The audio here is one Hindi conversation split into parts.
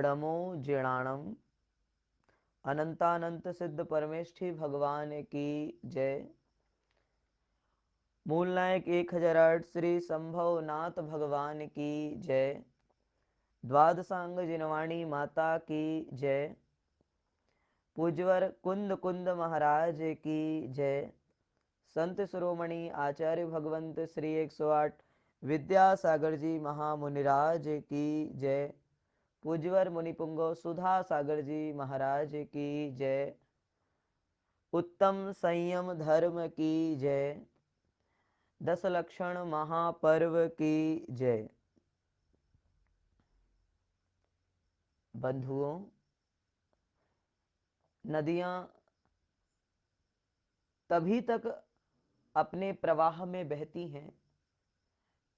जड़मो जीर्णाणम। अनंतानंत सिद्ध परमेष्ठी भगवान की जय। मूल नायक 1008 श्री संभव नाथ भगवान की जय। द्वादशांग जिनवाणी माता की जय। पूज्यवर कुंद कुंद महाराज की जय। संत शिरोमणि आचार्य भगवंत श्री 108 विद्यासागर जी महामुनिराज की जय। पूज्यवर मुनिपुंगव सुधा सागर जी महाराज की जय। उत्तम संयम धर्म की जय। 10 लक्षण महापर्व की जय। बंधुओं, नदियां तभी तक अपने प्रवाह में बहती हैं,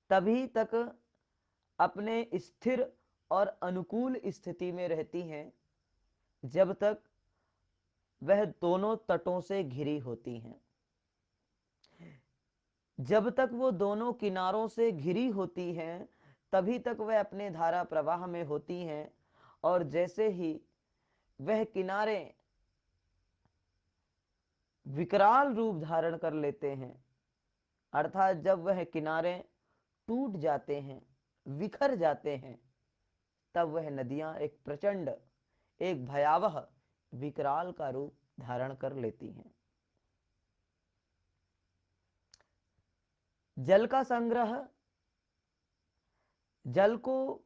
तभी तक अपने स्थिर और अनुकूल स्थिति में रहती हैं, जब तक वह दोनों तटों से घिरी होती हैं। जब तक वो दोनों किनारों से घिरी होती हैं, तभी तक वह अपने धारा प्रवाह में होती हैं। और जैसे ही वह किनारे विकराल रूप धारण कर लेते हैं, अर्थात जब वह किनारे टूट जाते हैं, विखर जाते हैं, तब वह नदियां एक प्रचंड, एक भयावह विकराल का रूप धारण कर लेती हैं। जल का संग्रह, जल को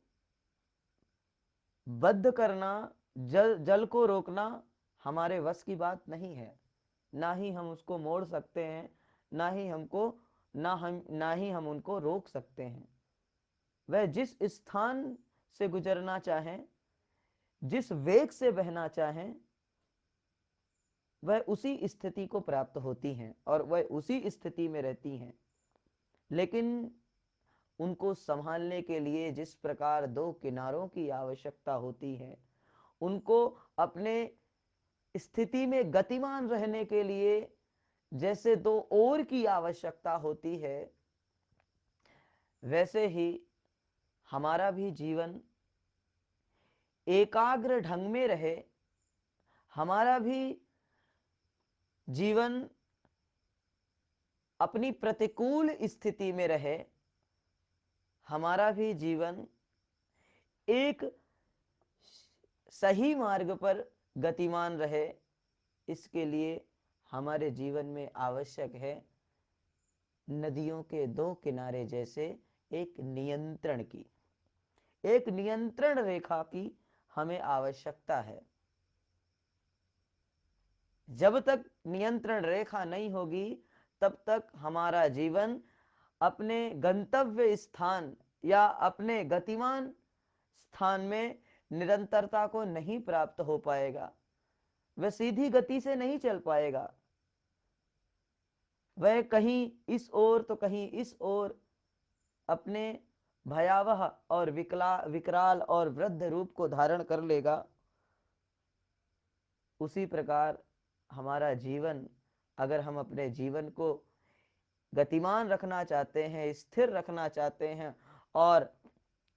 बद्ध करना, जल को रोकना हमारे वश की बात नहीं है। ना ही हम उसको मोड़ सकते हैं, ना ही हम उनको रोक सकते हैं। वह जिस स्थान से गुजरना चाहें, जिस वेग से बहना चाहें, वह उसी स्थिति को प्राप्त होती हैं और वह उसी स्थिति में रहती हैं। लेकिन उनको संभालने के लिए जिस प्रकार दो किनारों की आवश्यकता होती है, उनको अपने स्थिति में गतिमान रहने के लिए जैसे दो ओर की आवश्यकता होती है, वैसे ही हमारा भी जीवन एकाग्र ढंग में रहे, हमारा भी जीवन अपनी प्रतिकूल स्थिति में रहे, हमारा भी जीवन एक सही मार्ग पर गतिमान रहे। इसके लिए हमारे जीवन में आवश्यक है नदियों के दो किनारे जैसे एक नियंत्रण की, एक नियंत्रण रेखा की हमें आवश्यकता है। जब तक नियंत्रण रेखा नहीं होगी, तब तक हमारा जीवन अपने गंतव्य स्थान या अपने गतिमान स्थान में निरंतरता को नहीं प्राप्त हो पाएगा। वह सीधी गति से नहीं चल पाएगा, वह कहीं इस ओर तो कहीं इस ओर अपने भयावह और विकराल और वृद्ध रूप को धारण कर लेगा। उसी प्रकार हमारा जीवन, अगर हम अपने जीवन को गतिमान रखना चाहते हैं, स्थिर रखना चाहते हैं और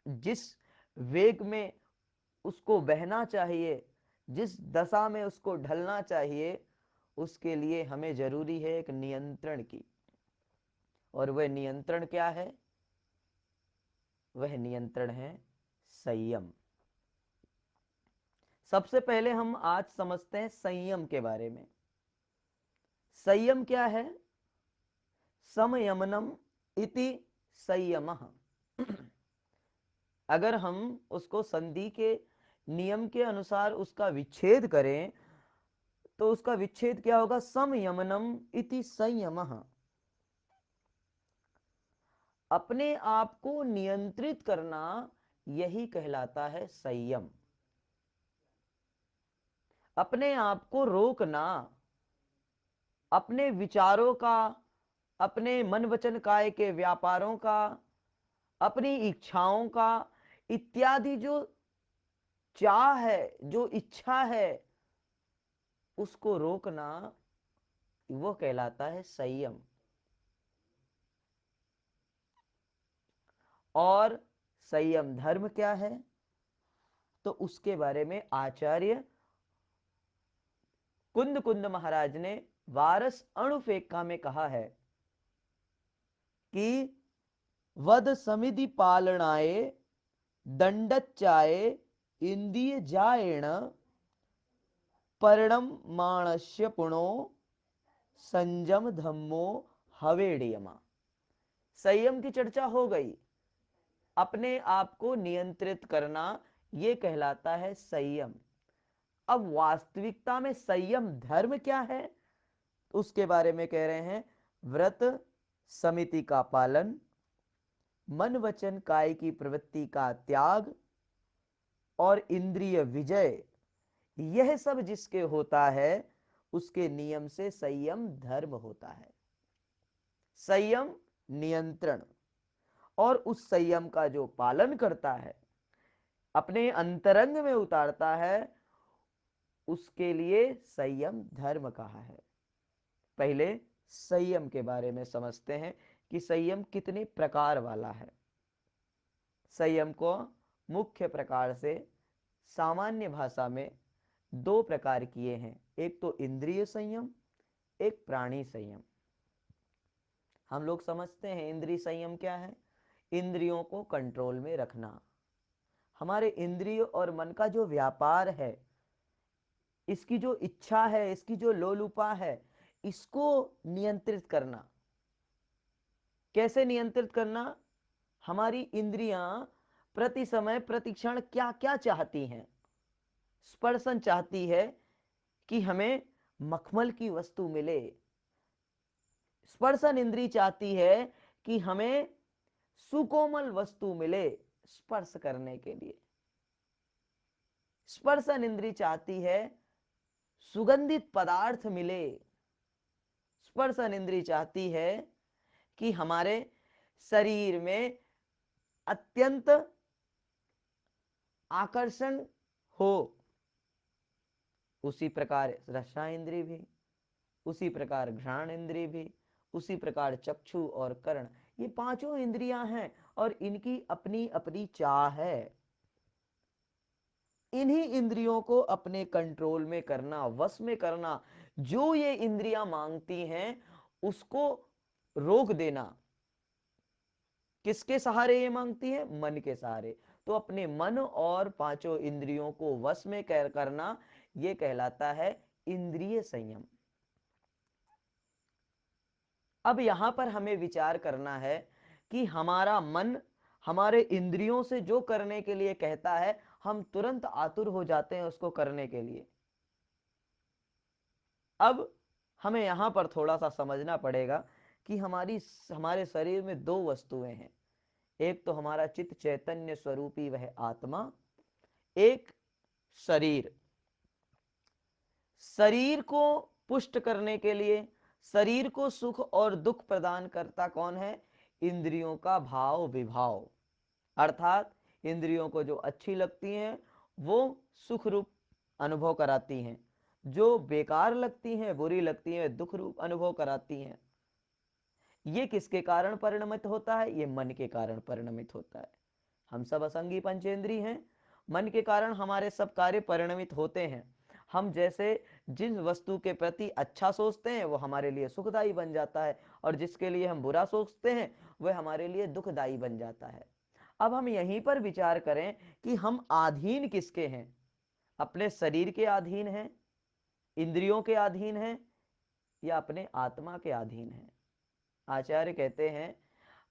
जिस वेग में उसको बहना चाहिए, जिस दशा में उसको ढलना चाहिए, उसके लिए हमें जरूरी है एक नियंत्रण की। और वह नियंत्रण क्या है? वह नियंत्रण है संयम। सबसे पहले हम आज समझते हैं संयम के बारे में। संयम क्या है? समयमनम इति संयमः। अगर हम उसको संधि के नियम के अनुसार उसका विच्छेद करें, तो उसका विच्छेद क्या होगा? समयमनम इति संयमः। अपने आप को नियंत्रित करना, यही कहलाता है संयम। अपने आप को रोकना, अपने विचारों का, अपने मन वचन काय के व्यापारों का, अपनी इच्छाओं का, इत्यादि जो चाह है, जो इच्छा है, उसको रोकना, वो कहलाता है संयम। और संयम धर्म क्या है? तो उसके बारे में आचार्य कुंद कुंद महाराज ने वारस अणुफेक्का में कहा है कि वध समिधि पालनाए दंडच्चाए इंद्रिय जाएण परिणम माणस्य पुणो संयम धम्मो हवेड़ियमा। संयम की चर्चा हो गई। अपने आप को नियंत्रित करना यह कहलाता है संयम। अब वास्तविकता में संयम धर्म क्या है उसके बारे में कह रहे हैं, व्रत समिति का पालन, मन वचन काय की प्रवृत्ति का त्याग और इंद्रिय विजय, यह सब जिसके होता है उसके नियम से संयम धर्म होता है। संयम नियंत्रण, और उस संयम का जो पालन करता है, अपने अंतरंग में उतारता है, उसके लिए संयम धर्म कहा है। पहले संयम के बारे में समझते हैं कि संयम कितने प्रकार वाला है। संयम को मुख्य प्रकार से सामान्य भाषा में दो प्रकार किए हैं, एक तो इंद्रिय संयम, एक प्राणी संयम। हम लोग समझते हैं इंद्रिय संयम क्या है, इंद्रियों को कंट्रोल में रखना। हमारे इंद्रिय और मन का जो व्यापार है, इसकी जो इच्छा है, इसकी जो लोलुपा है, इसको नियंत्रित करना। कैसे नियंत्रित करना? हमारी इंद्रियां प्रति समय प्रति क्षण क्या क्या चाहती हैं। स्पर्शन चाहती है कि हमें मखमल की वस्तु मिले। स्पर्शन इंद्री चाहती है कि हमें सुकोमल वस्तु मिले स्पर्श करने के लिए। स्पर्शन इंद्री चाहती है सुगंधित पदार्थ मिले। स्पर्शन इंद्री चाहती है कि हमारे शरीर में अत्यंत आकर्षण हो। उसी प्रकार रसा इंद्री भी, उसी प्रकार घ्राण इंद्री भी, उसी प्रकार चक्षु और कर्ण, ये पांचों इंद्रियां हैं और इनकी अपनी अपनी चाह है। इन्हीं इंद्रियों को अपने कंट्रोल में करना, वश में करना, जो ये इंद्रियां मांगती हैं उसको रोक देना। किसके सहारे ये मांगती है? मन के सहारे। तो अपने मन और पांचों इंद्रियों को वश में करना, ये कहलाता है इंद्रिय संयम। अब यहां पर हमें विचार करना है कि हमारा मन हमारे इंद्रियों से जो करने के लिए कहता है, हम तुरंत आतुर हो जाते हैं उसको करने के लिए। अब हमें यहां पर थोड़ा सा समझना पड़ेगा कि हमारे शरीर में दो वस्तुएं हैं। एक तो हमारा चित्त चैतन्य स्वरूपी वह आत्मा, एक शरीर। शरीर को पुष्ट करने के लिए, शरीर को सुख और दुख प्रदान करता कौन है? इंद्रियों का भाव विभाव। अर्थात इंद्रियों को जो अच्छी लगती हैं वो सुख रूप अनुभव कराती हैं, जो बेकार लगती हैं, बुरी लगती हैं, दुख रूप अनुभव कराती हैं। ये किसके कारण परिणमित होता है? ये मन के कारण परिणमित होता है। हम सब असंगी पंचेंद्री हैं, मन के कारण हमारे सब कार्य परिणमित होते हैं। हम जैसे जिस वस्तु के प्रति अच्छा सोचते हैं वो हमारे लिए सुखदायी बन जाता है, और जिसके लिए हम बुरा सोचते हैं वह हमारे लिए दुखदायी बन जाता है। अब हम यहीं पर विचार करें कि हम अधीन किसके हैं? अपने शरीर के अधीन हैं, इंद्रियों के अधीन हैं, या अपने आत्मा के अधीन हैं? आचार्य कहते हैं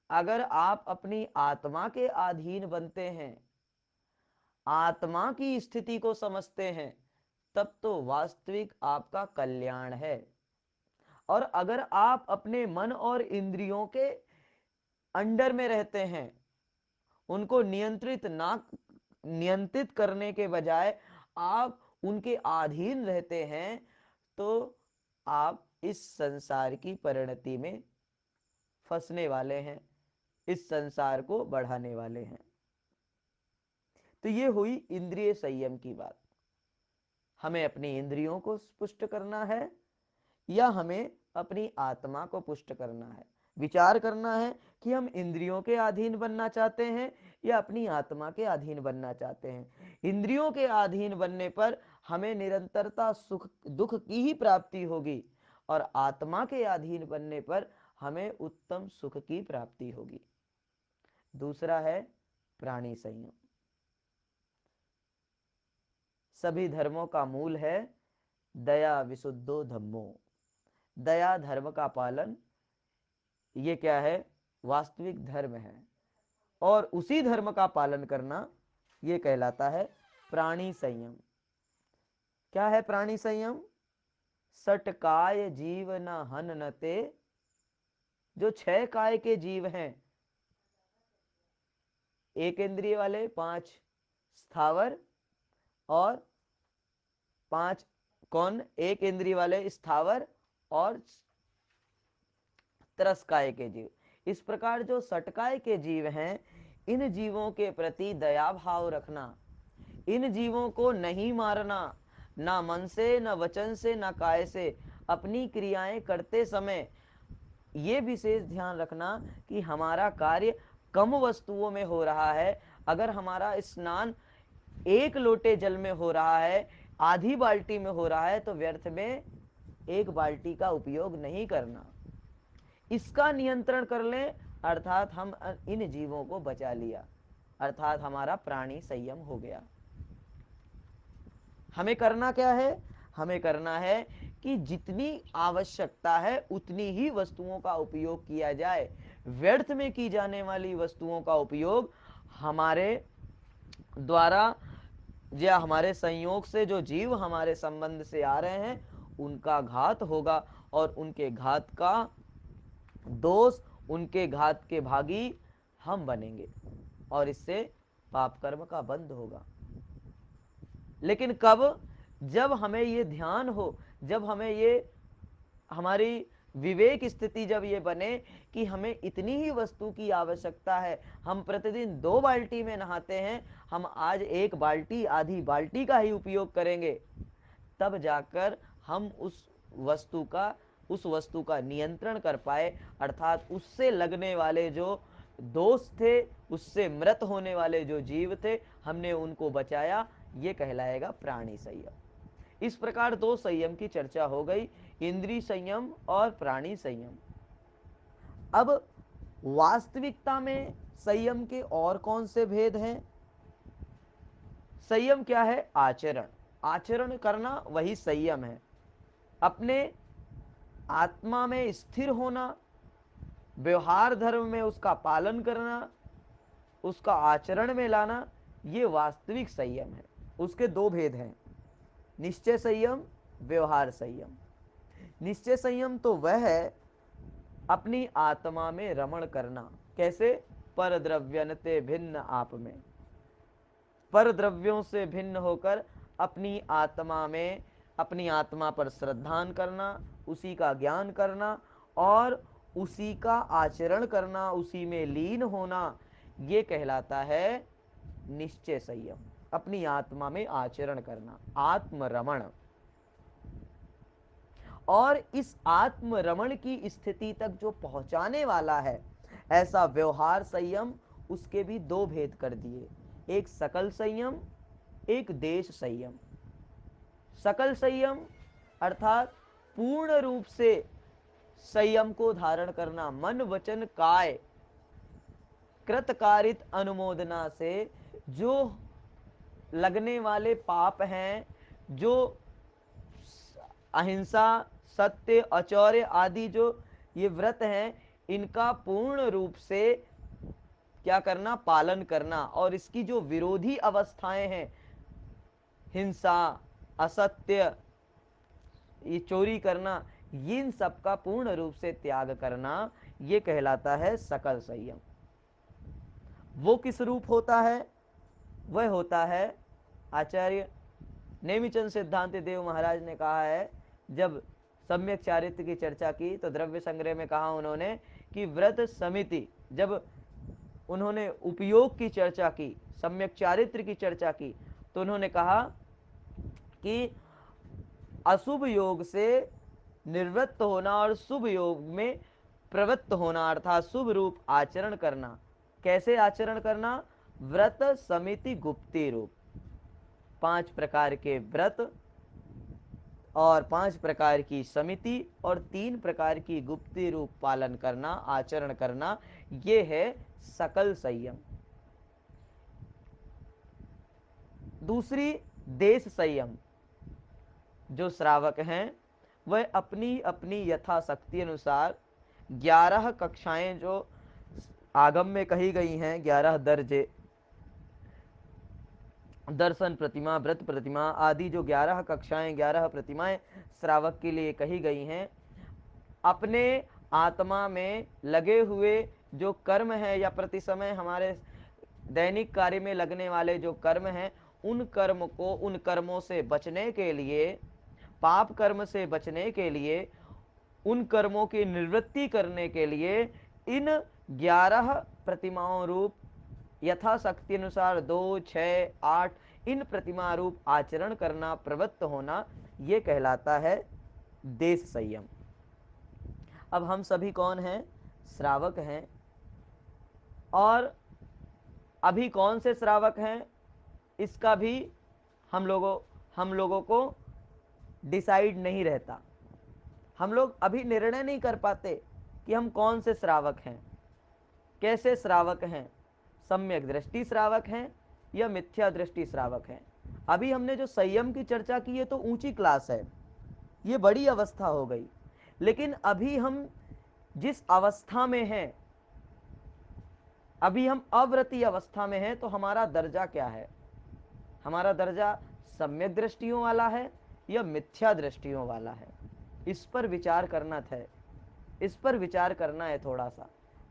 अगर आप अपनी आत्मा के अधीन बनते हैं, आत्मा की स्थिति को समझते हैं, तब तो वास्तविक आपका कल्याण है। और अगर आप अपने मन और इंद्रियों के अंडर में रहते हैं, उनको नियंत्रित करने के बजाय आप उनके अधीन रहते हैं, तो आप इस संसार की परिणति में फंसने वाले हैं, इस संसार को बढ़ाने वाले हैं। तो ये हुई इंद्रिय संयम की बात। हमें अपनी इंद्रियों को पुष्ट करना है या हमें अपनी आत्मा को पुष्ट करना है? विचार करना है कि हम इंद्रियों के अधीन बनना चाहते हैं या अपनी आत्मा के अधीन बनना चाहते हैं। इंद्रियों के अधीन बनने पर हमें निरंतरता सुख दुख की ही प्राप्ति होगी और आत्मा के अधीन बनने पर हमें उत्तम सुख की प्राप्ति होगी। दूसरा है प्राणी संयम। सभी धर्मों का मूल है दया विशुद्धो धम्मो। दया धर्म का पालन, ये क्या है? वास्तविक धर्म है। और उसी धर्म का पालन करना ये कहलाता है प्राणी संयम। क्या है प्राणी संयम? सटकाय जीव न हन न ते। जो 6 काय के जीव हैं, एक इंद्रिय वाले, 5 स्थावर और 5 कौन? एक इंद्रिय वाले स्थावर और त्रस्काय के जीव। इस प्रकार जो सटकाय के जीव हैं, इन जीवों के प्रति दया भाव रखना, इन जीवों को नहीं मारना, ना मन से, ना वचन से, ना काय से। अपनी क्रियाएं करते समय ये विशेष ध्यान रखना कि हमारा कार्य कम वस्तुओं में हो रहा है। अगर हमारा स्नान 1 लोटे जल में हो रहा है, आधी बाल्टी में हो रहा है, तो व्यर्थ में 1 बाल्टी का उपयोग नहीं करना। इसका नियंत्रण कर लें, अर्थात हम इन जीवों को बचा लिया, अर्थात हमारा प्राणी संयम हो गया। हमें करना क्या है? हमें करना है कि जितनी आवश्यकता है उतनी ही वस्तुओं का उपयोग किया जाए। व्यर्थ में की जाने वाली वस्तुओं का उपयोग हमारे द्वारा या हमारे संयोग से जो जीव हमारे संबंध से आ रहे हैं उनका घात होगा और उनके घात का दोष, उनके घात के भागी हम बनेंगे और इससे पाप कर्म का बंध होगा। लेकिन कब? जब हमें ये ध्यान हो, जब हमें ये हमारी विवेक स्थिति जब ये बने कि हमें इतनी ही वस्तु की आवश्यकता है, हम प्रतिदिन 2 बाल्टी में नहाते हैं, हम आज 1 बाल्टी, आधी बाल्टी का ही उपयोग करेंगे, तब जाकर हम उस वस्तु का नियंत्रण कर पाए। अर्थात उससे लगने वाले जो दोष थे, उससे मृत होने वाले जो जीव थे, हमने उनको बचाया। ये कहलाएगा प्राणी संयम। इस प्रकार 2 संयम की चर्चा हो गई, इंद्रिय संयम और प्राणी संयम। अब वास्तविकता में संयम के और कौन से भेद हैं? संयम क्या है? आचरण। आचरण करना वही संयम है। अपने आत्मा में स्थिर होना, व्यवहार धर्म में उसका पालन करना, उसका आचरण में लाना, ये वास्तविक संयम है। उसके 2 भेद हैं, निश्चय संयम, व्यवहार संयम। निश्चय संयम तो वह है अपनी आत्मा में रमण करना। कैसे? पर द्रव्यनते भिन्न आप में। पर द्रव्यों से भिन्न होकर अपनी आत्मा में, अपनी आत्मा पर श्रद्धान करना, उसी का ज्ञान करना और उसी का आचरण करना, उसी में लीन होना, ये कहलाता है निश्चय संयम। अपनी आत्मा में आचरण करना, आत्मरमण। और इस आत्मरमण की स्थिति तक जो पहुंचाने वाला है, ऐसा व्यवहार संयम, उसके भी 2 भेद कर दिए, एक सकल संयम, एक देश संयम। सकल संयम अर्थात पूर्ण रूप से संयम को धारण करना, मन वचन काय कृतकारित अनुमोदना से जो लगने वाले पाप हैं, जो अहिंसा, सत्य, अचौर्य आदि जो ये व्रत हैं, इनका पूर्ण रूप से क्या करना? पालन करना। और इसकी जो विरोधी अवस्थाएं हैं, हिंसा, असत्य, ये चोरी करना, इन सब का पूर्ण रूप से त्याग करना, ये कहलाता है सकल संयम। वो किस रूप होता है? वह होता है, आचार्य नेमिचंद सिद्धांत देव महाराज ने कहा है, जब सम्यक चारित्र की चर्चा की तो द्रव्य संग्रह में कहा उन्होंने कि व्रत समिति, जब उन्होंने उपयोग की चर्चा की, सम्यक चारित्र की चर्चा की, तो उन्होंने कहा कि अशुभ योग से निवृत्त होना और शुभ योग में प्रवृत्त होना अर्थात शुभ रूप आचरण करना। कैसे आचरण करना? व्रत समिति गुप्ती रूप, 5 प्रकार के व्रत और 5 प्रकार की समिति और 3 प्रकार की गुप्ती रूप पालन करना, आचरण करना, ये है सकल संयम। दूसरी देश संयम। जो श्रावक हैं वह अपनी अपनी यथाशक्ति अनुसार 11 कक्षाएं जो आगम में कही गई हैं, 11 दर्जे, दर्शन प्रतिमा, व्रत प्रतिमा आदि जो 11 कक्षाएं, 11 प्रतिमाएं श्रावक के लिए कही गई हैं, अपने आत्मा में लगे हुए जो कर्म है या प्रति समय हमारे दैनिक कार्य में लगने वाले जो कर्म हैं, उन कर्म को, उन कर्मों से बचने के लिए, पाप कर्म से बचने के लिए, उन कर्मों की निवृत्ति करने के लिए इन 11 प्रतिमाओं रूप यथाशक्ति अनुसार 2, 6, 8 इन प्रतिमा रूप आचरण करना, प्रवृत्त होना, ये कहलाता है देश संयम। अब हम सभी कौन हैं? श्रावक हैं। और अभी कौन से श्रावक हैं इसका भी हम लोगों को डिसाइड नहीं रहता। हम लोग अभी निर्णय नहीं कर पाते कि हम कौन से श्रावक हैं, कैसे श्रावक हैं, सम्यक दृष्टि श्रावक हैं या मिथ्या दृष्टि श्रावक हैं। अभी हमने जो संयम की चर्चा की है तो ऊंची क्लास है, ये बड़ी अवस्था हो गई। लेकिन अभी हम जिस अवस्था में हैं, अभी हम अव्रती अवस्था में हैं, तो हमारा दर्जा क्या है? हमारा दर्जा सम्यक दृष्टियों वाला है या मिथ्या दृष्टियों वाला है? इस पर विचार करना था, इस पर विचार करना है थोड़ा सा।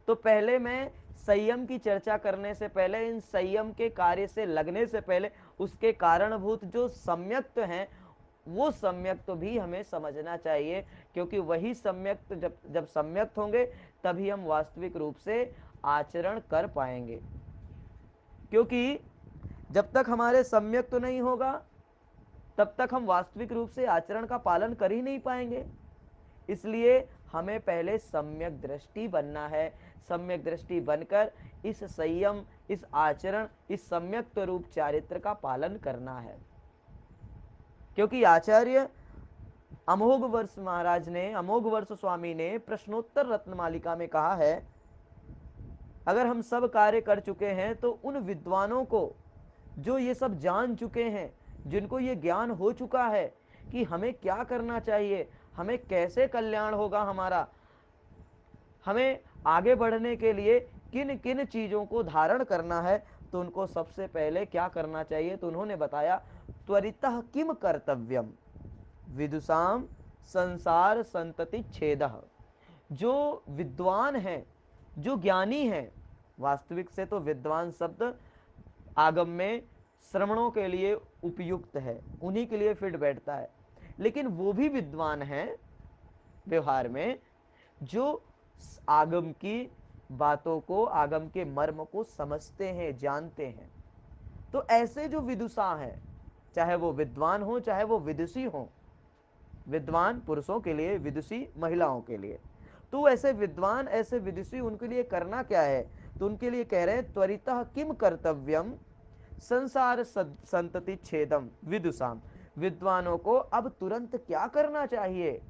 तो पहले मैं संयम की चर्चा करने से पहले, इन संयम के कार्य से लगने से पहले, उसके कारणभूत जो सम्यक्त हैं, वो सम्यक्त भी हमें समझना चाहिए, क्योंकि वही सम्यक्त जब सम्यक्त होंगे तभी हम वास्तविक रूप से आचरण कर पाएंगे। क्योंकि जब तक हमारे सम्यक्त नहीं होगा तब तक हम वास्तविक रूप से आचरण का पालन कर ही नहीं पाएंगे। इसलिए हमें पहले सम्यक दृष्टि बनना है। सम्यक दृष्टि बनकर इस संयम, इस आचरण, इस सम्यक्त रूप चारित्र का पालन करना है। क्योंकि आचार्य अमोघ वर्ष महाराज ने, अमोघ वर्ष स्वामी ने प्रश्नोत्तर रत्नमालिका में कहा है, अगर हम सब कार्य कर चुके हैं तो उन विद्वानों को जो ये सब जान चुके हैं, जिनको ये ज्ञान हो चुका है कि हमें क्या करना चाहिए, हमें कैसे कल्याण होगा हमारा, हमें आगे बढ़ने के लिए किन किन चीजों को धारण करना है, तो उनको सबसे पहले क्या करना चाहिए? तो उन्होंने बताया, त्वरितः किम कर्तव्यम विदुषाम संसार संतति छेदः। जो विद्वान हैं, जो ज्ञानी हैं, वास्तविक से तो विद्वान शब्द आगम में श्रवणों के लिए उपयुक्त है, उन्हीं के लिए फिट बैठता है, लेकिन वो भी विद्वान हैं व्यवहार में जो आगम की बातों को, आगम के मर्म को समझते हैं, जानते हैं। तो ऐसे जो विदुषा हैं, चाहे वो विद्वान हो चाहे वो विदुषी हो, विद्वान पुरुषों के लिए, विदुषी महिलाओं के लिए, तो ऐसे विद्वान, ऐसे विदुषी, उनके लिए करना क्या है? तो उनके लिए कह रहे हैं, त्वरितः किम कर्तव्यम संसार संतति छेदम विदुषाम। विद्वानों को अब तुरंत क्या करना चाहिए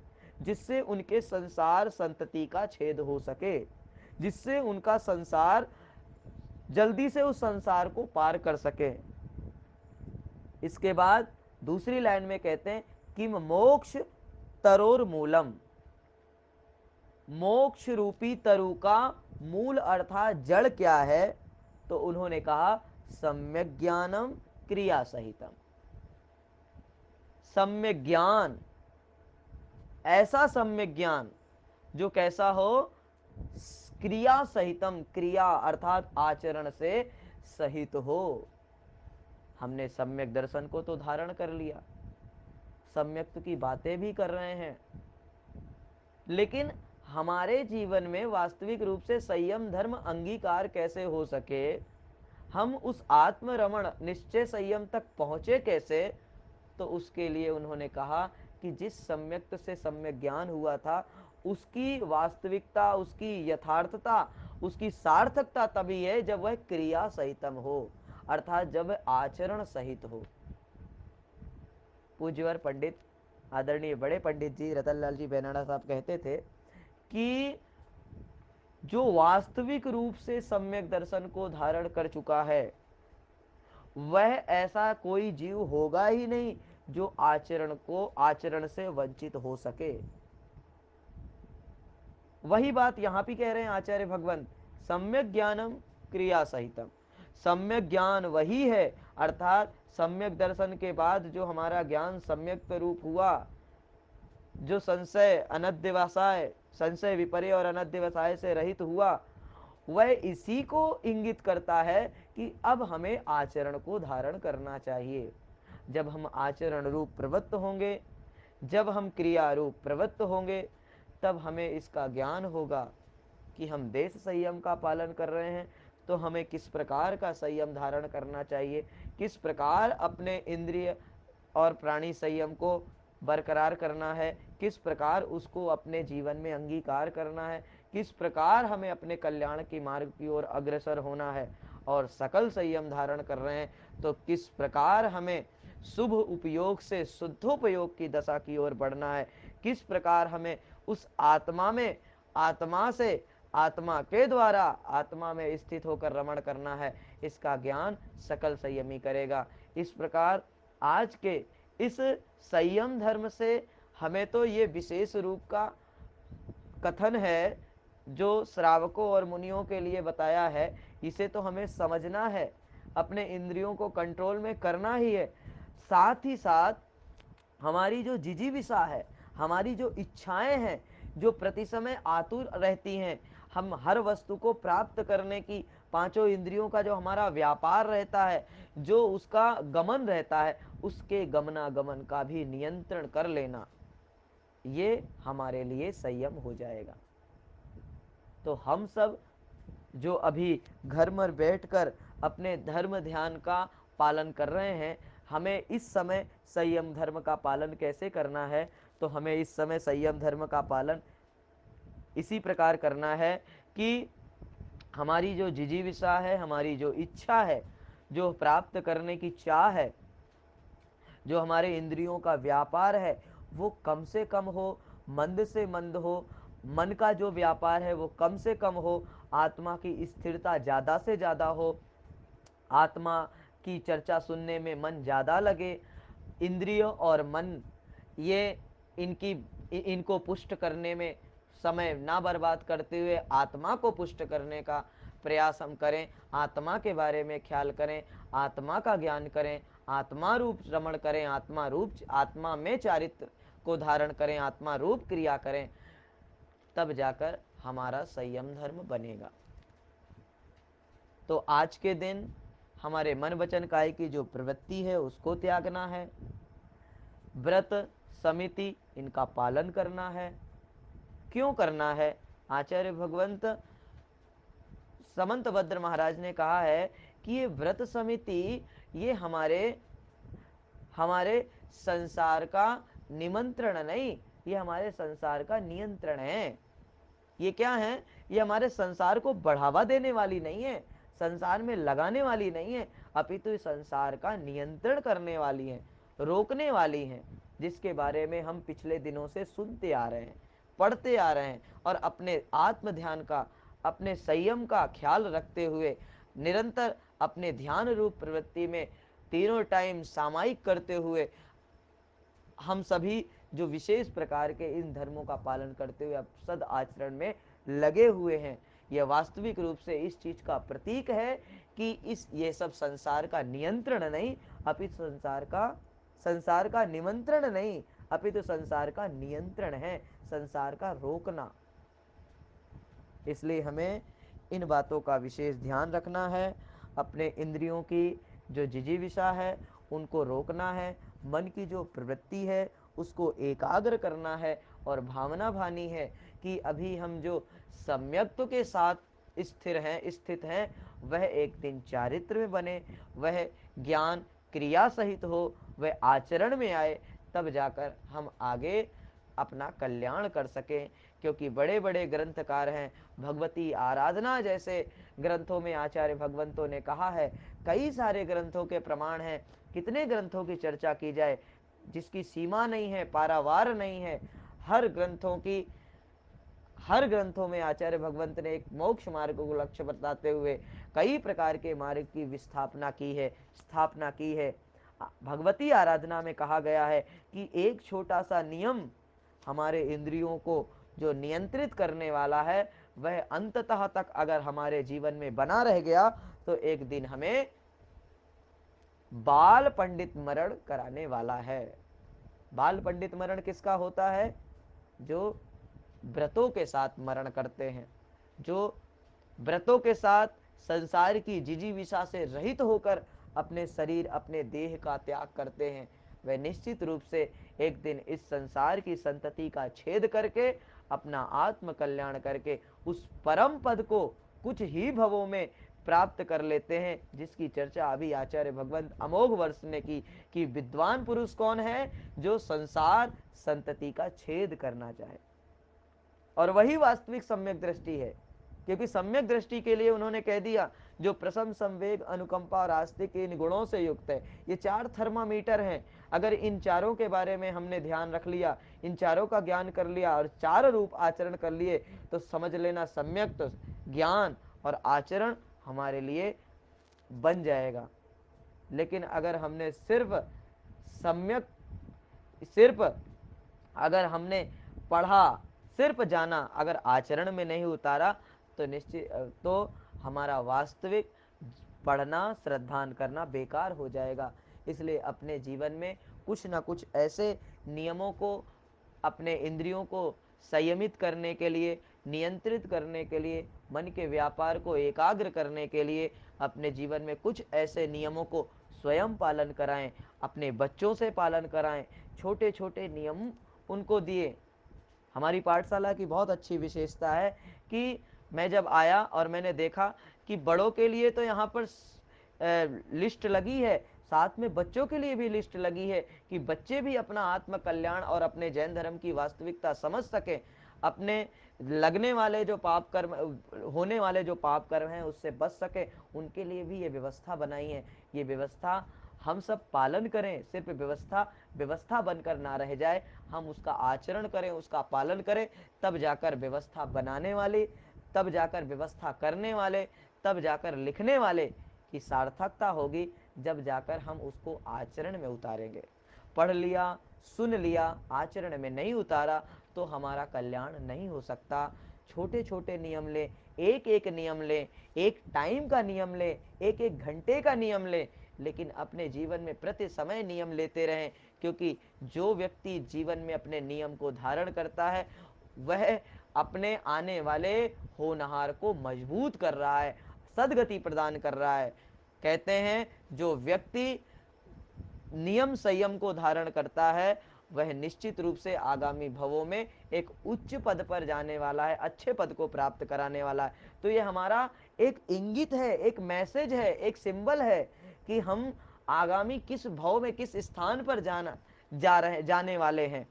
जिससे उनके संसार संतति का छेद हो सके, जिससे उनका संसार जल्दी से उस संसार को पार कर सके। इसके बाद दूसरी लाइन में कहते हैं, किम मोक्ष तरोर मूलम। मोक्ष रूपी तरु का मूल अर्थात जड़ क्या है? तो उन्होंने कहा, सम्यक ज्ञानम क्रिया सहितम। सम्यक ज्ञान, ऐसा सम्यक ज्ञान जो कैसा हो? क्रिया सहितम, क्रिया अर्थात आचरण से सहित हो। हमने सम्यक दर्शन को तो धारण कर लिया, सम्यक्त की बातें भी कर रहे हैं, लेकिन हमारे जीवन में वास्तविक रूप से संयम धर्म अंगीकार कैसे हो सके, हम उस आत्मरमण निश्चय संयम तक पहुंचे कैसे? तो उसके लिए उन्होंने कहा कि जिस सम्यक्त से सम्यक ज्ञान हुआ था उसकी वास्तविकता, उसकी यथार्थता, उसकी सार्थकता तभी है जब वह क्रिया सहितम हो, अर्थात जब आचरण सहित हो। पूज्यवर पंडित आदरणीय बड़े पंडित जी रतनलाल जी बेनाना साहब कहते थे कि जो वास्तविक रूप से सम्यक दर्शन को धारण कर चुका है वह ऐसा कोई जीव होगा ही नहीं जो आचरण से वंचित हो सके। वही बात यहां भी कह रहे हैं आचार्य भगवंत, सम्यक ज्ञानम क्रिया सहितम। सम्यक ज्ञान वही है, अर्थात सम्यक दर्शन के बाद जो हमारा ज्ञान सम्यक रूप हुआ, जो संशय अनध्यवसाय, संशय विपर्य और अनध्यवसाय से रहित हुआ, वह इसी को इंगित करता है कि अब हमें आचरण को धारण करना चाहिए। जब हम आचरण रूप प्रवृत्त होंगे, जब हम क्रिया रूप प्रवृत्त होंगे, तब हमें इसका ज्ञान होगा कि हम देश संयम का पालन कर रहे हैं, तो हमें किस प्रकार का संयम धारण करना चाहिए, किस प्रकार अपने इंद्रिय और प्राणी संयम को बरकरार करना है, किस प्रकार उसको अपने जीवन में अंगीकार करना है, किस प्रकार हमें अपने कल्याण की मार्ग की ओर अग्रसर होना है। और सकल संयम धारण कर रहे हैं तो किस प्रकार हमें शुभ उपयोग से शुद्धोपयोग की दशा की ओर बढ़ना है, किस प्रकार हमें उस आत्मा में, आत्मा से, आत्मा के द्वारा आत्मा में स्थित होकर रमण करना है, इसका ज्ञान सकल संयमी करेगा। इस प्रकार आज के इस संयम धर्म से हमें तो ये विशेष रूप का कथन है जो श्रावकों और मुनियों के लिए बताया है, इसे तो हमें समझना है, अपने इंद्रियों को कंट्रोल में करना ही है। साथ ही साथ हमारी जो जिजीविषा है, हमारी जो इच्छाएं हैं, जो प्रति समय आतुर रहती हैं, हम हर वस्तु को प्राप्त करने की, पांचों इंद्रियों का जो हमारा व्यापार रहता है, जो उसका गमन रहता है, उसके गमनागमन का भी नियंत्रण कर लेना, ये हमारे लिए संयम हो जाएगा। तो हम सब जो अभी घर में बैठकर अपने धर्म ध्यान का पालन कर रहे हैं, हमें इस समय संयम धर्म का पालन कैसे करना है, तो हमें इस समय संयम धर्म का पालन इसी प्रकार करना है कि हमारी जो जिजीविषा है, हमारी जो इच्छा है, जो प्राप्त करने की चाह है, जो हमारे इंद्रियों का व्यापार है, वो कम से कम हो, मंद से मंद हो। मन का जो व्यापार है वो कम से कम हो, आत्मा की स्थिरता ज़्यादा से ज़्यादा हो, आत्मा की चर्चा सुनने में मन ज़्यादा लगे। इंद्रिय और मन ये इनको पुष्ट करने में समय ना बर्बाद करते हुए आत्मा को पुष्ट करने का प्रयास हम करें, आत्मा के बारे में ख्याल करें, आत्मा का ज्ञान करें, आत्मा रूप रमण करें, आत्मा में चारित्र को धारण करें, आत्मा रूप क्रिया करें, तब जाकर हमारा संयम धर्म बनेगा। तो आज के दिन हमारे मन वचन काया की जो प्रवृत्ति है उसको त्यागना है, व्रत समिति इनका पालन करना है। क्यों करना है? आचार्य भगवंत समंतभद्र महाराज ने कहा है कि ये व्रत समिति ये हमारे संसार का निमंत्रण नहीं, ये हमारे संसार का नियंत्रण है। ये क्या है? ये हमारे संसार को बढ़ावा देने वाली नहीं है, संसार में लगाने वाली नहीं है, अपितु तो संसार का नियंत्रण करने वाली है, रोकने वाली है, जिसके बारे में हम पिछले दिनों से सुनते आ रहे हैं, पढ़ते आ रहे हैं, और अपने आत्म ध्यान का, अपने संयम का ख्याल रखते हुए निरंतर अपने ध्यान रूप प्रवृत्ति में तीनों टाइम सामायिक करते हुए हम सभी जो विशेष प्रकार के इन धर्मों का पालन करते हुए अब सद आचरण में लगे हुए हैं, यह वास्तविक रूप से इस चीज का प्रतीक है कि ये सब संसार का नियंत्रण नहीं, अपितु संसार का निमंत्रण नहीं, अपितु संसार का नियंत्रण है, संसार का रोकना। इसलिए हमें इन बातों का विशेष ध्यान रखना है, अपने इंद्रियों की जो जिजीविषा है उनको रोकना है, मन की जो प्रवृत्ति है उसको एकाग्र करना है, और भावना भानी है कि अभी हम जो सम्यक्त्व के साथ स्थित हैं वह एक दिन चारित्र में बने, वह ज्ञान क्रिया सहित हो, वह आचरण में आए, तब जाकर हम आगे अपना कल्याण कर सकें। क्योंकि बड़े बड़े ग्रंथकार हैं, भगवती आराधना जैसे ग्रंथों में आचार्य भगवंतों ने कहा है, कई सारे ग्रंथों के प्रमाण हैं, कितने ग्रंथों की चर्चा की जाए जिसकी सीमा नहीं है, पारावार नहीं है। हर ग्रंथों में आचार्य भगवंत ने एक मोक्ष मार्ग को लक्ष्य बताते हुए कई प्रकार के मार्ग की स्थापना की है। भगवती आराधना में कहा गया है कि एक छोटा सा नियम हमारे इंद्रियों को जो नियंत्रित करने वाला है, वह अंततः तक अगर हमारे जीवन में बना रह गया तो एक दिन हमें बाल पंडित मरण कराने वाला है। बाल पंडित मरण किसका होता है? जो व्रतों के साथ मरण करते हैं, जो व्रतों के साथ संसार की जिजीविषा से रहित होकर अपने शरीर, अपने देह का त्याग करते हैं, वे निश्चित रूप से एक दिन इस संसार की संतति का छेद करके अपना आत्म कल्याण करके उस परम पद को कुछ ही भवों में प्राप्त कर लेते हैं, जिसकी चर्चा अभी आचार्य भगवंत अमोघ वर्ष ने की कि विद्वान पुरुष कौन है? जो संसार संतति का छेद करना चाहे। और वही वास्तविक सम्यक दृष्टि है, क्योंकि सम्यक दृष्टि के लिए उन्होंने कह दिया जो प्रसम, संवेग, अनुकंपा और आस्तिक इन गुणों से युक्त है। ये 4 थर्मामीटर हैं। अगर इन चारों के बारे में हमने ध्यान रख लिया, इन चारों का ज्ञान कर लिया और 4 रूप आचरण कर लिए, तो समझ लेना सम्यक तो ज्ञान और आचरण हमारे लिए बन जाएगा। लेकिन अगर हमने सिर्फ अगर हमने पढ़ा, सिर्फ जाना, अगर आचरण में नहीं उतारा, तो निश्चित तो हमारा वास्तविक पढ़ना, श्रद्धान करना बेकार हो जाएगा। इसलिए अपने जीवन में कुछ ना कुछ ऐसे नियमों को, अपने इंद्रियों को संयमित करने के लिए, नियंत्रित करने के लिए, मन के व्यापार को एकाग्र करने के लिए अपने जीवन में कुछ ऐसे नियमों को स्वयं पालन कराएं, अपने बच्चों से पालन कराएं। छोटे छोटे नियम उनको दिए। हमारी पाठशाला की बहुत अच्छी विशेषता है कि मैं जब आया और मैंने देखा कि बड़ों के लिए तो यहाँ पर लिस्ट लगी है, साथ में बच्चों के लिए भी लिस्ट लगी है कि बच्चे भी अपना आत्म कल्याण और अपने जैन धर्म की वास्तविकता समझ सके, अपने लगने वाले जो पाप कर्म, होने वाले जो पाप कर्म हैं उससे बच सके। उनके लिए भी ये व्यवस्था बनाई है। ये व्यवस्था हम सब पालन करें, सिर्फ व्यवस्था बनकर ना रह जाए, हम उसका आचरण करें, उसका पालन करें, तब जाकर व्यवस्था बनाने वाले, तब जाकर व्यवस्था करने वाले, तब जाकर लिखने वाले की सार्थकता होगी, जब जाकर हम उसको आचरण में उतारेंगे। पढ़ लिया, सुन लिया, आचरण में नहीं उतारा तो हमारा कल्याण नहीं हो सकता। छोटे छोटे नियम लें, एक एक नियम लें, एक टाइम का नियम लें, एक एक घंटे का नियम लें, लेकिन अपने जीवन में प्रति समय नियम लेते रहें। क्योंकि जो व्यक्ति जीवन में अपने नियम को धारण करता है, वह अपने आने वाले होनहार को मजबूत कर रहा है, सदगति प्रदान कर रहा है। कहते हैं जो व्यक्ति नियम संयम को धारण करता है, वह निश्चित रूप से आगामी भवों में एक उच्च पद पर जाने वाला है, अच्छे पद को प्राप्त कराने वाला है। तो ये हमारा एक इंगित है, एक मैसेज है, एक सिंबल है कि हम आगामी किस भव में, किस स्थान पर जाने वाले हैं,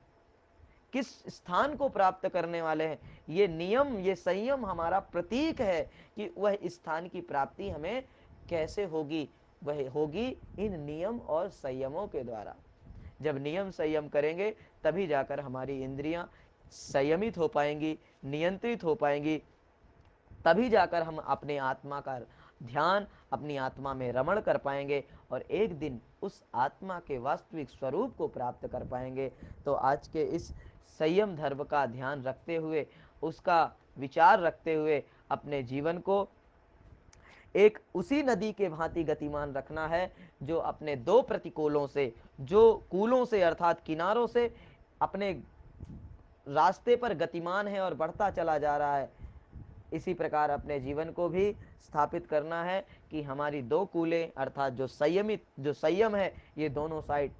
किस स्थान को प्राप्त करने वाले हैं। ये नियम, ये संयम हमारा प्रतीक है कि वह स्थान की प्राप्ति हमें कैसे होगी। वह होगी इन नियम और संयमों के द्वारा। जब नियम संयम करेंगे तभी जाकर हमारी इंद्रियां संयमित हो पाएंगी, नियंत्रित हो पाएंगी, तभी जाकर हम अपने आत्मा का ध्यान, अपनी आत्मा में रमण कर पाएंगे और एक दिन उस आत्मा के वास्तविक स्वरूप को प्राप्त कर पाएंगे। तो आज के इस संयम धर्म का ध्यान रखते हुए, उसका विचार रखते हुए अपने जीवन को एक उसी नदी के भांति गतिमान रखना है जो अपने 2 प्रतिकूलों से, जो कूलों से अर्थात किनारों से अपने रास्ते पर गतिमान है और बढ़ता चला जा रहा है। इसी प्रकार अपने जीवन को भी स्थापित करना है कि हमारी 2 कूलें अर्थात जो संयम है, ये दोनों साइड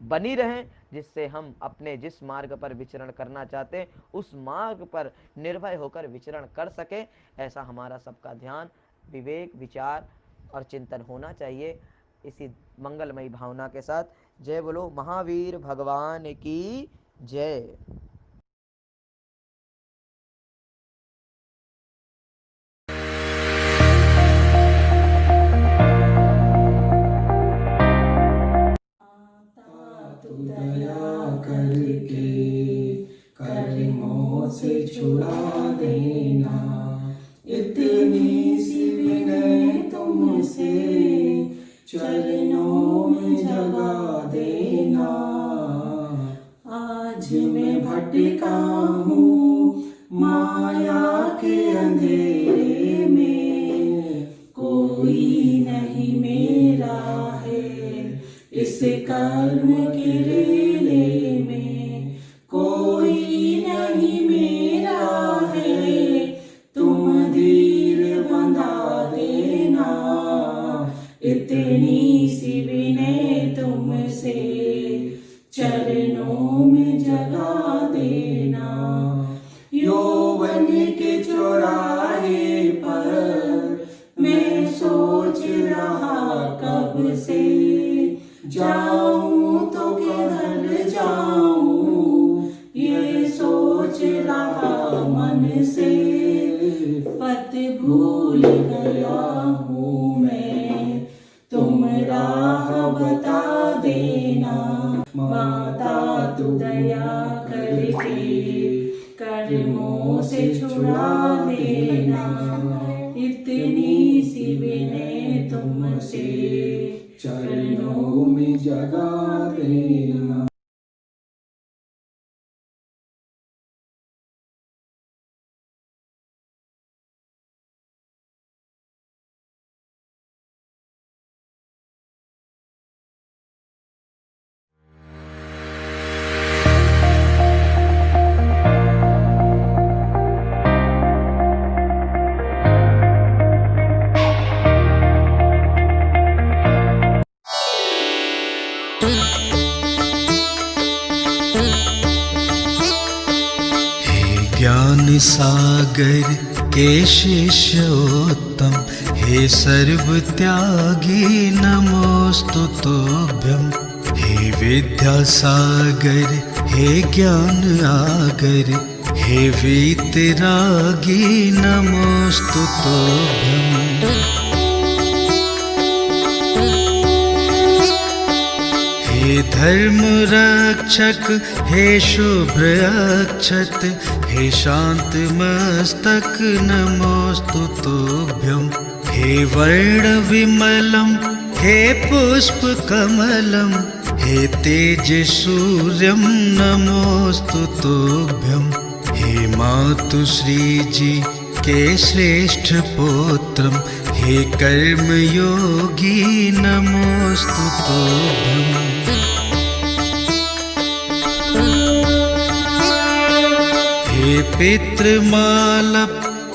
बनी रहें, जिससे हम अपने जिस मार्ग पर विचरण करना चाहते हैं उस मार्ग पर निर्भय होकर विचरण कर सकें। ऐसा हमारा सबका ध्यान, विवेक, विचार और चिंतन होना चाहिए। इसी मंगलमयी भावना के साथ जय बोलो महावीर भगवान की जय। से छुड़ा देना। इतनी सी विनय तुमसे चरणों में जगा देना। आज मैं भटका हूँ माया के अंधेरे में, कोई नहीं मेरा है इस कर्म के रेले में, कोई नहीं मेरा है तुम धीर बंधा देना। इतनी सी विनय तुमसे चरणों में जगा देना। यौवन के चौराहे पर मैं सोच रहा कब से, जाऊं तो किधर जाऊं ये सोच रहा मन से। पथ भूल गया हूँ मैं तुम राह बता देना। माता तू दया करके कर्मों से छुड़ा देना। इतनी सी विनय तुमसे चरणों में जगा देना। ज्ञान सागर के शिष्योत्तम, हे सर्व त्यागी नमोस्तु तोभ्यम। हे विद्या सागर हे ज्ञान आगर, हे वीतरागी नमोस्तु तोभ्यम। हे धर्म रक्षक हे शुभ्र अक्षत, हे शांत मस्तक नमोस्तु तोभ्यम। हे वर्ण विमलम हे पुष्प कमलम, हे तेज सूर्यम नमोस्तु तोभ्यम। हे मातु श्री जी के श्रेष्ठ पौत्रम, हे कर्म योगी नमोस्तु तोभ्यम। हे पितृमाला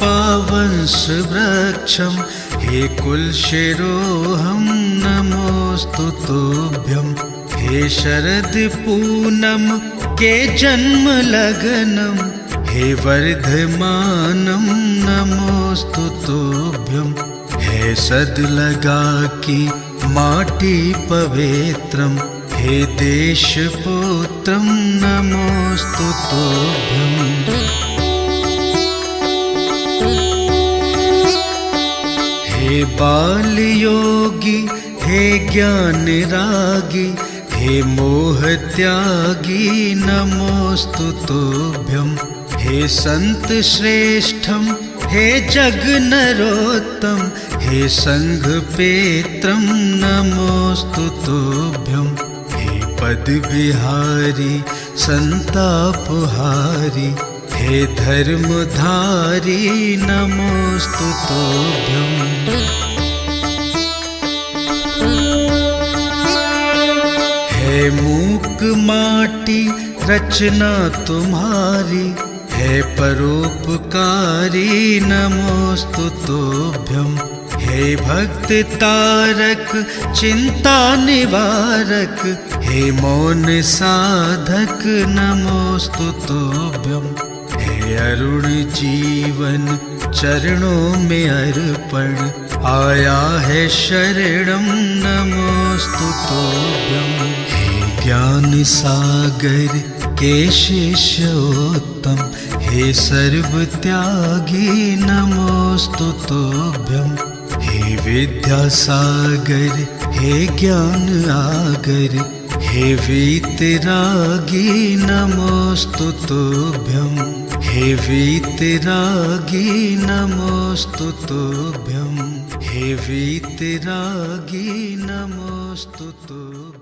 पावंश वृक्षम, हे कुल शिरोहम नमोस्तु तोभ्यम। हे शरद पूनम के जन्म लगनम, हे वर्धमानम नमोस्तु तोभ्यम। हे सद लगा की माटी पवित्रम, हे देश पुत्रम नमोस्तु तोभ्यम। हे बाल योगी हे ज्ञान रागी, हे मोह त्यागी नमोस्तु तोभ्यम। हे संत श्रेष्ठम हे जग नरोत्तम, हे संघ पेत्रम नमोस्तु तोभ्यम। हे पद बिहारी संतापहारी, हे धर्मधारी नमोस्तु तोभ्यम। हे मूक माटी रचना तुम्हारी, हे परोपकारी नमोस्तु तोभ्यम। हे भक्त तारक चिंता निवारक, हे मौन साधक नमोस्तु तोभ्यम। हे अरुण जीवन चरणों में अर्पण, आया है शरणम नमोस्तु तोभ्यम। हे ज्ञान सागर के शिष्योत्तम, हे सर्व त्यागी नमोस्तु तोभ्यम। हे विद्या सागर हे ज्ञान आगर, हे वीतरागी नमोऽस्तु तुभ्यं, हे वीतरागी नमोऽस्तु तुभ्यं, हे वीतरागी नमोऽस्तु तुभ्यं।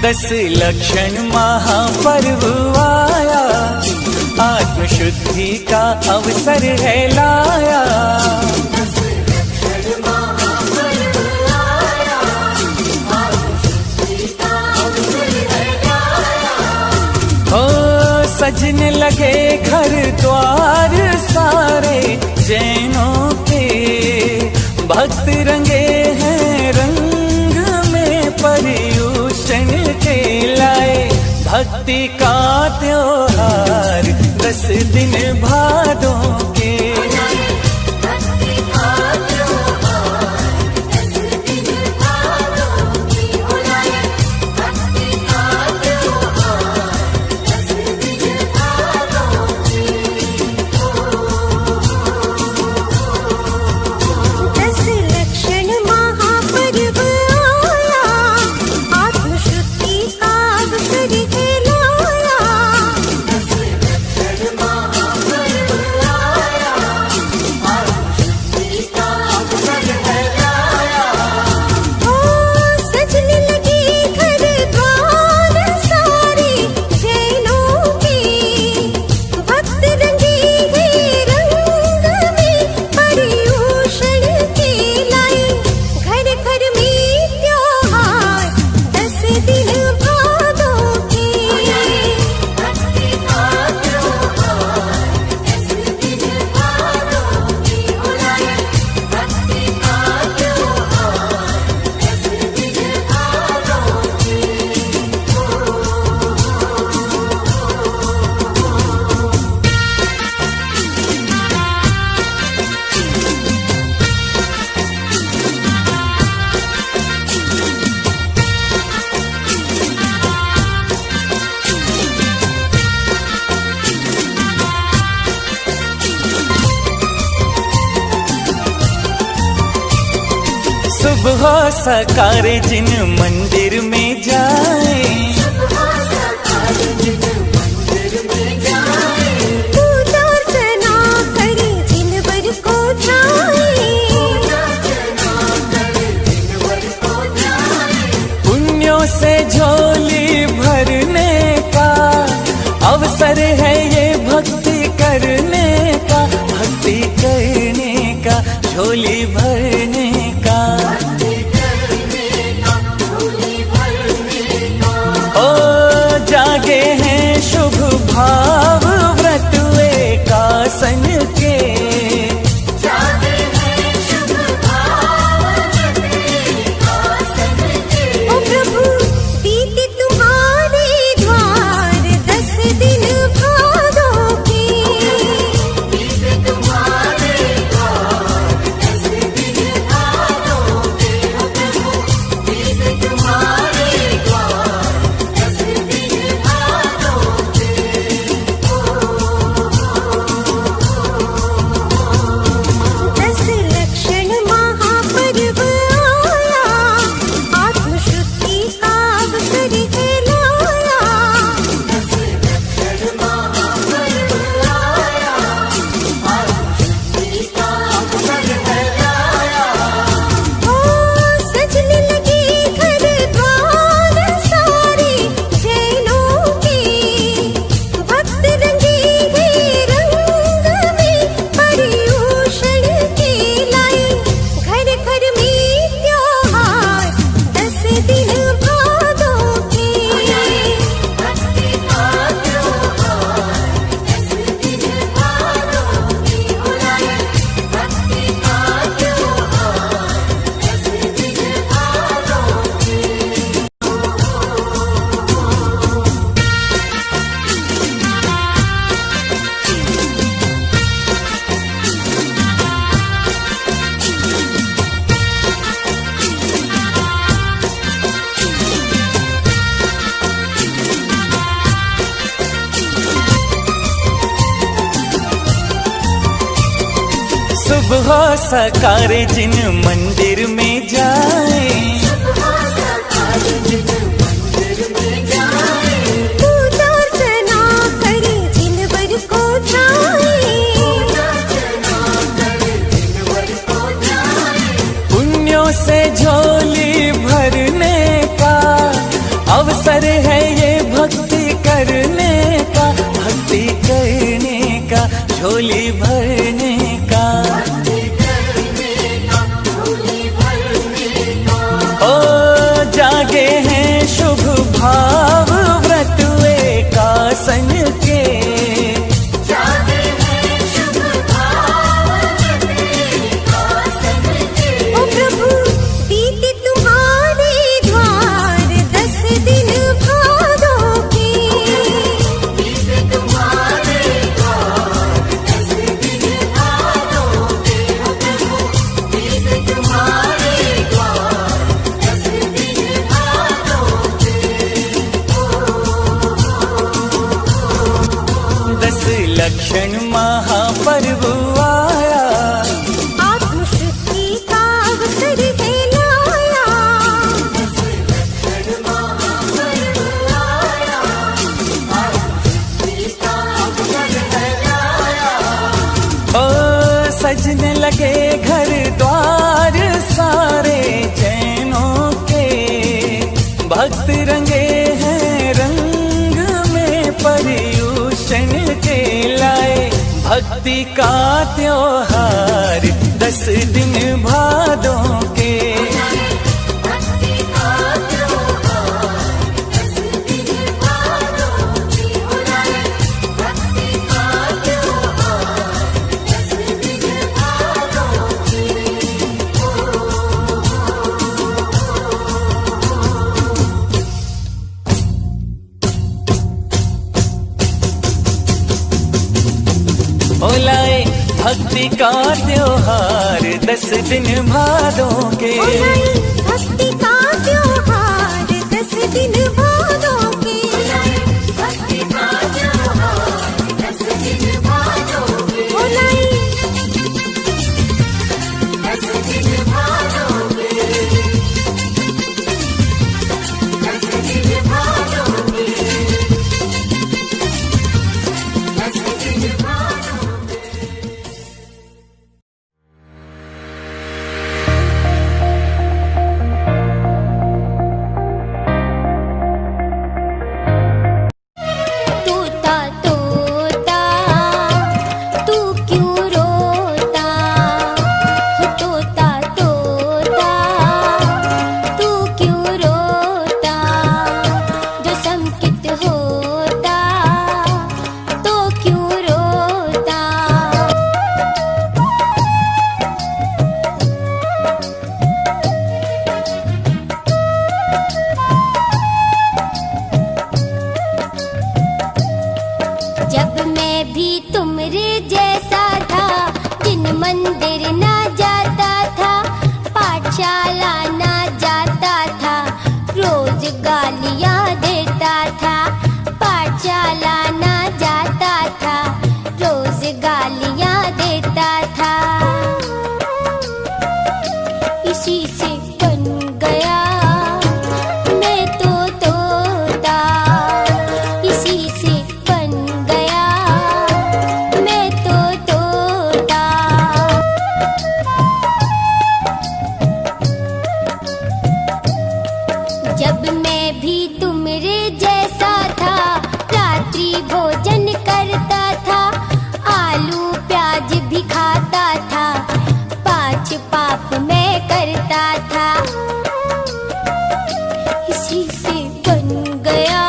दस लक्षण महापर्व आया, आत्मशुद्धि का अवसर है लाया। दस लक्षण महापर्व आया, आत्मशुद्धि का अवसर है लाया। हो सजने लगे घर द्वार सारे जैनों के, भक्त रंगे हैं रंग में पर्यूषण के लाए। भक्ति का त्योहार 10 दिन भादों के, भक्ति का त्योहार 10 दिन भादों की बुलाए। भक्ति का त्योहार 10 दिन भादों की। 10 लक्षण महापर्व आया, आत्मशुद्धि का अवसर है लाया। 10 लक्षण महापर्व आया, आत्मशुद्धि का अवसर है लाया। ओ सजने लगे घर द्वार सारे जैनों के, भक्त रंगे हैं रंग में पर्यूषण के लाए। घर घर में त्योहार 10 दिन भादों के, भक्ति का त्योहार 10 दिन भादों की बुलाए। भक्ति का त्योहार 10 दिन भादों की। सुबह सकार जिन मंदिर में जाए, पूजा अर्चना करे जिनवर को पुण्यों से झोली भरने का अवसर है ये भक्ति करने का। भक्ति करने का झोली भरने का। ओ जागे हैं शुभ भाव व्रत एकासन के, ओ प्रभु बीते तुम्हारे द्वार 10 दिन भादों के। बीते तुम्हारे द्वार 10 दिन भादों के। ओ प्रभु बीते तुम्हारे द्वार 10 दिन भादों के। हो साकार जिन मंदिर में जाए, पूजा अर्चना करे जिनवर को पुण्यों से झोली भरने का अवसर है ये भक्ति करने का, भक्ति करने का, झोली भरने का। ओ जागे हैं शुभ भाव व्रत एकासन के, ओ प्रभु बीते तुम्हारे द्वार 10 दिन भादों के, दस लक्षण महापर्व आया, आत्मशुद्धि का अवसर है लाया। ओ सजने लगे घर द्वार सारे जैनों के, भक्त रंगे हैं रंग में पर्यूषण के लाए, भक्ति का त्योहार 10 दिन भादों के। लाए भक्ति का त्योहार 10 दिन भादों के, ओ लाए भक्ति का त्योहार 10 दिन भादों के, ओ लाए तोता तोता तू क्यों रोता, तोता तोता तू क्यों रोता, जो संकित होता तो क्यों रोता। जब मैं भी तुमरे जैसा था, जिन मंदिर ना जाता था, पाठशाला ना जाता था, रोज गालियां देता था, पाठशाला ना जाता था, रोज गालियां देता था, इसी से बन गया मैं तो तोता, इसी से बन गया मैं तो तोता। जब मैं भी तुमरे जैसा था, रात्रि भोजन करता था, आलू प्याज भी खाता था, 5 पाप मैं करता था, इसी से बन गया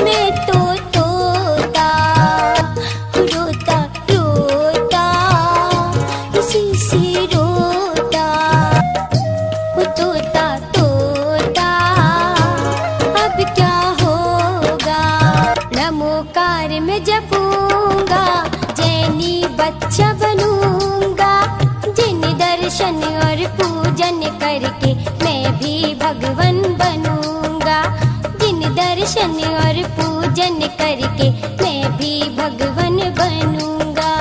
मैं तो तोता, रोता रोता इसी से रोता, तोता तोता अब क्या होगा, नमोकार में जपूंगा, जैनी बच्चा बनूंगा, जिन दर्शन और पूजन करके मैं भी भगवान बनूंगा, जिन दर्शन और पूजन करके मैं भी भगवान बनूंगा।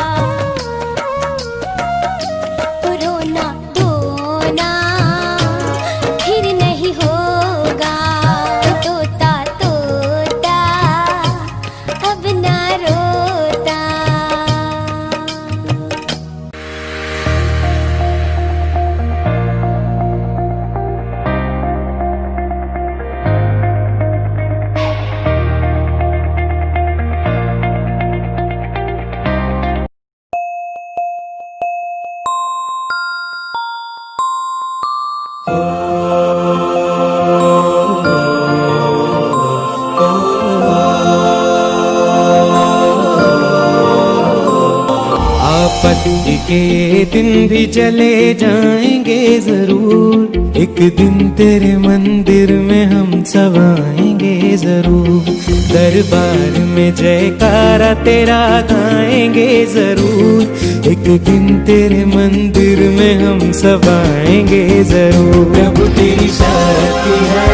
कि ये दिन भी चले जाएंगे जरूर, एक दिन तेरे मंदिर में हम सब आएंगे जरूर, दरबार में जयकारा तेरा गाएंगे जरूर, एक दिन तेरे मंदिर में हम सब आएंगे जरूर। प्रभु तेरी शक्ति है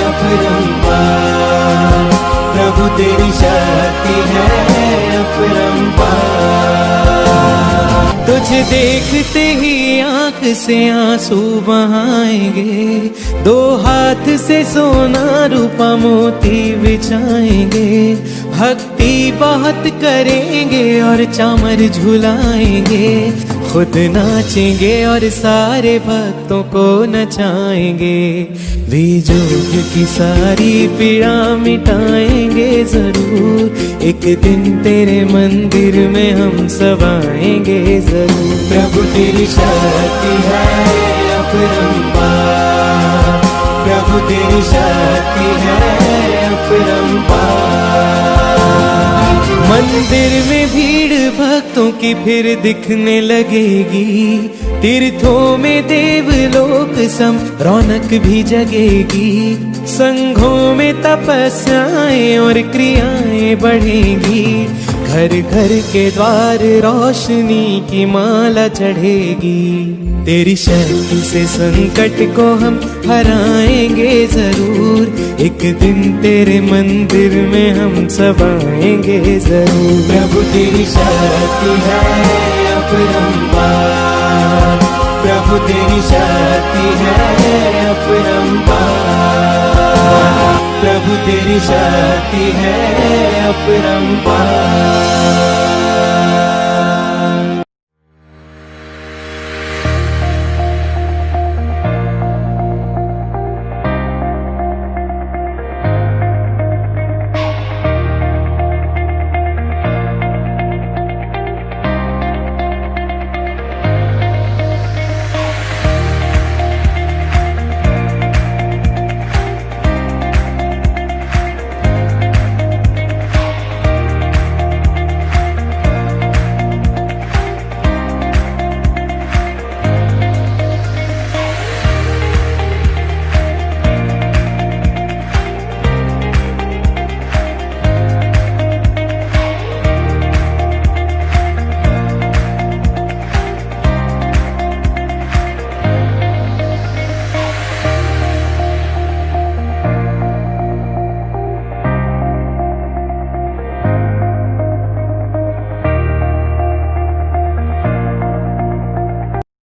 अपरंपार, प्रभु तेरी शक्ति है अपरंपार। तुझे देखते ही आंख से आंसू बहाएंगे, दो हाथ से सोना रूपा मोती बिछाएंगे, भक्ति बहुत करेंगे और चामर झुलाएंगे, खुद नाचेंगे और सारे भक्तों को नचाएंगे, बीजोग की सारी पीड़ा मिटाएंगे जरूर, एक दिन तेरे मंदिर में हम सब आएंगे जरूर। प्रभु तेरी शक्ति है अपरंपार, प्रभु तेरी शक्ति है अपरंपार। मंदिर में भीड़ भक्तों की फिर दिखने लगेगी, तीर्थों में देवलोक सम रौनक भी जगेगी, संघों में तपस्याएं और क्रियाएं बढ़ेगी, घर घर के द्वार रोशनी की माला चढ़ेगी, तेरी शक्ति से संकट को हम हराएंगे जरूर, एक दिन तेरे मंदिर में हम सब आएंगे जरूर। प्रभु तेरी शक्ति है अपरंपार, प्रभु तेरी शक्ति है अपरंपार, प्रभु तेरी शक्ति है अपरंपार।